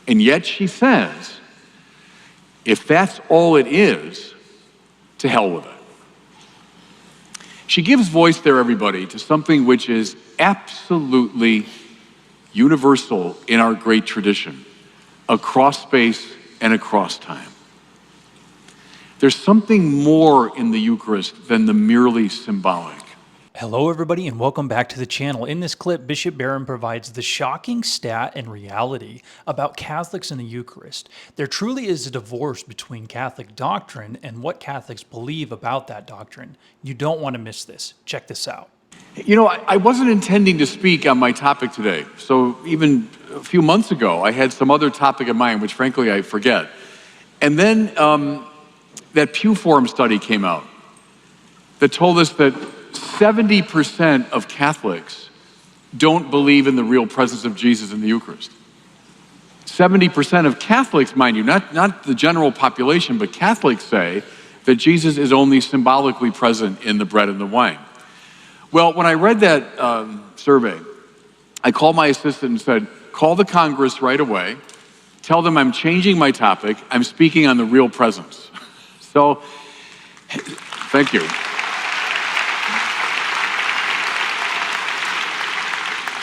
And yet she says, if that's all it is, to hell with it. She gives voice there, everybody, to something which is absolutely universal in our great tradition, across space and across time. There's something more in the Eucharist than the merely symbolic. Hello everybody and welcome back to the channel. In this clip, Bishop Barron provides the shocking stat and reality about Catholics in the Eucharist. There truly is a divorce between Catholic doctrine and what Catholics believe about that doctrine. You don't want to miss this. Check this out. You know, I wasn't intending to speak on my topic today. So even a few months ago, I had some other topic in mind, which frankly I forget. And then that Pew Forum study came out that told us that 70% of Catholics don't believe in the real presence of Jesus in the Eucharist. 70% of Catholics, mind you, not the general population, but Catholics say that Jesus is only symbolically present in the bread and the wine. Well, when I read that survey, I called my assistant and said, call the Congress right away, tell them I'm changing my topic, I'm speaking on the real presence. So, thank you.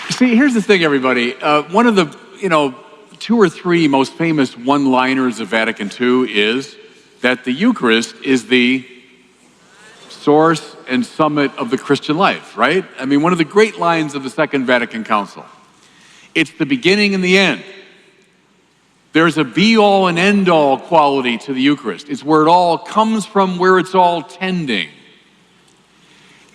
See, here's the thing, everybody. One of the, 2 or 3 most famous one-liners of Vatican II is that the Eucharist is the source and summit of the Christian life, right? I mean, one of the great lines of the Second Vatican Council. It's the beginning and the end. There's a be-all and end-all quality to the Eucharist. It's where it all comes from, where it's all tending.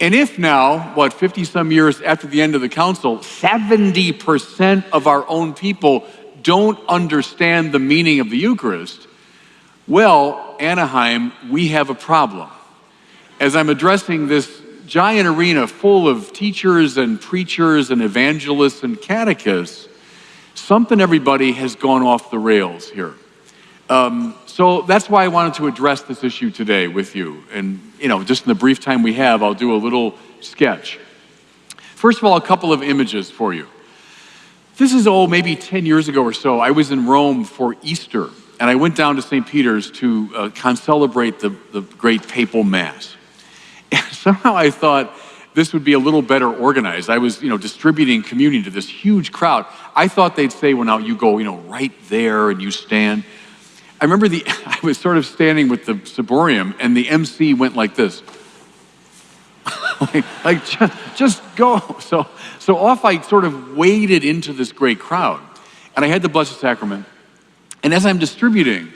And if now, 50-some years after the end of the council, 70% of our own people don't understand the meaning of the Eucharist, well, Anaheim, we have a problem. As I'm addressing this giant arena full of teachers and preachers and evangelists and catechists, something, everybody, has gone off the rails here. So that's why I wanted to address this issue today with you. And, just in the brief time we have, I'll do a little sketch. First of all, a couple of images for you. This is, maybe 10 years ago or so. I was in Rome for Easter, and I went down to St. Peter's to concelebrate the great papal mass. And somehow I thought this would be a little better organized. I was, distributing communion to this huge crowd. I thought they'd say, well, now you go, right there and you stand. I remember I was sort of standing with the ciborium, and the MC went like this. just go. So off I sort of waded into this great crowd, and I had the Blessed Sacrament. And as I'm distributing,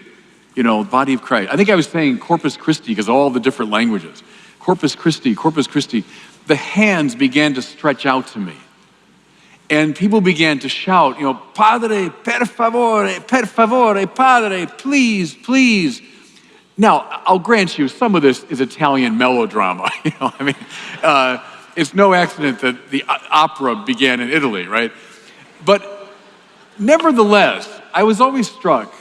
the body of Christ, I think I was saying Corpus Christi because of all the different languages. Corpus Christi, Corpus Christi. The hands began to stretch out to me. And people began to shout, Padre, per favore, Padre, please, please. Now, I'll grant you, some of this is Italian melodrama. It's no accident that the opera began in Italy, right? But nevertheless, I was always struck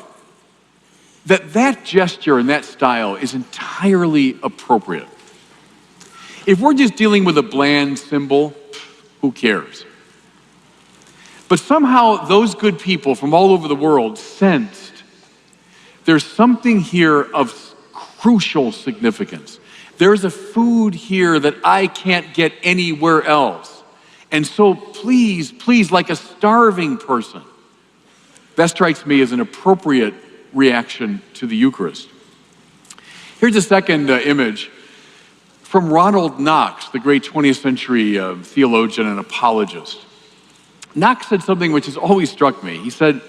that gesture and that style is entirely appropriate. If we're just dealing with a bland symbol, who cares? But somehow those good people from all over the world sensed there's something here of crucial significance. There's a food here that I can't get anywhere else. And so please, please, like a starving person, that strikes me as an appropriate reaction to the Eucharist. Here's a second image from Ronald Knox, the great 20th century theologian and apologist. Knox said something which has always struck me. He said,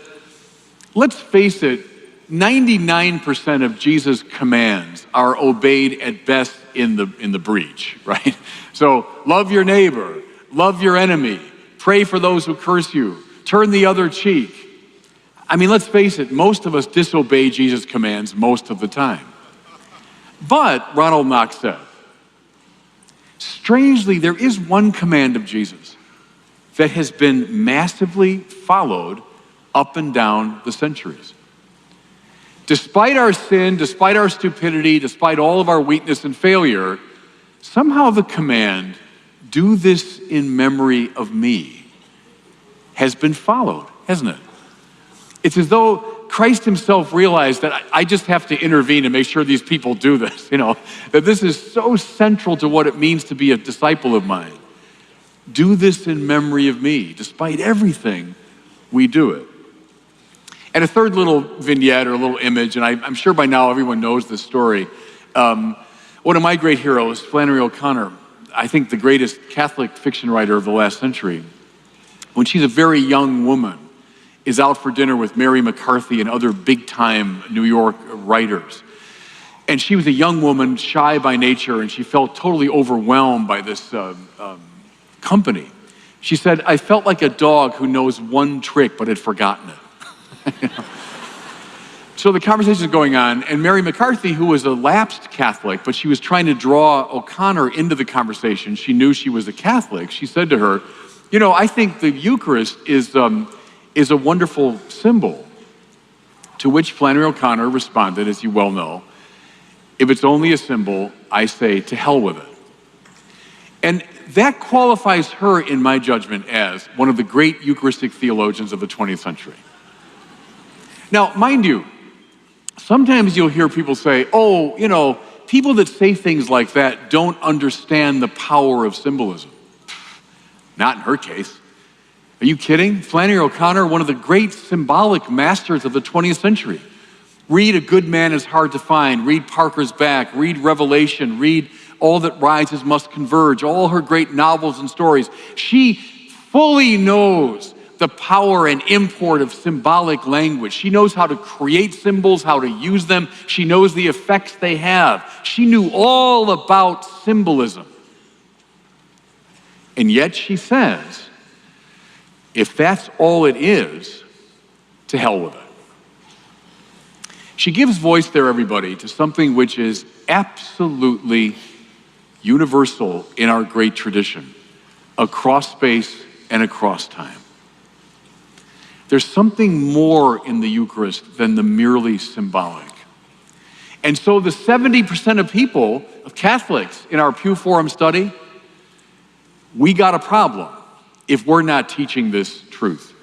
let's face it, 99% of Jesus' commands are obeyed at best in the breach, right? So love your neighbor, love your enemy, pray for those who curse you, turn the other cheek. I mean, let's face it, most of us disobey Jesus' commands most of the time. But, Ronald Knox said, strangely, there is one command of Jesus that has been massively followed up and down the centuries. Despite our sin, despite our stupidity, despite all of our weakness and failure, somehow the command, do this in memory of me, has been followed, hasn't it? It's as though Christ himself realized that I just have to intervene and make sure these people do this, that this is so central to what it means to be a disciple of mine. Do this in memory of me. Despite everything, we do it. And a third little vignette or a little image, and I'm sure by now everyone knows this story. One of my great heroes, Flannery O'Connor, I think the greatest Catholic fiction writer of the last century, when she's a very young woman, is out for dinner with Mary McCarthy and other big-time New York writers. And she was a young woman, shy by nature, and she felt totally overwhelmed by this company. She said, I felt like a dog who knows one trick but had forgotten it. So the conversation is going on, and Mary McCarthy, who was a lapsed Catholic, but she was trying to draw O'Connor into the conversation. She knew she was a Catholic. She said to her, I think the Eucharist is a wonderful symbol. To which Flannery O'Connor responded, as you well know, if it's only a symbol, I say to hell with it. And that qualifies her, in my judgment, as one of the great Eucharistic theologians of the 20th century. Now, mind you, sometimes you'll hear people say, people that say things like that don't understand the power of symbolism. Not in her case. Are you kidding? Flannery O'Connor, one of the great symbolic masters of the 20th century. Read A Good Man is Hard to Find, read Parker's Back, read Revelation, read All That Rises Must Converge, all her great novels and stories. She fully knows the power and import of symbolic language. She knows how to create symbols, how to use them. She knows the effects they have. She knew all about symbolism. And yet she says, if that's all it is, to hell with it. She gives voice there, everybody, to something which is absolutely universal in our great tradition, across space and across time. There's something more in the Eucharist than the merely symbolic. And so the 70% of people, of Catholics, in our Pew Forum study, we got a problem if we're not teaching this truth.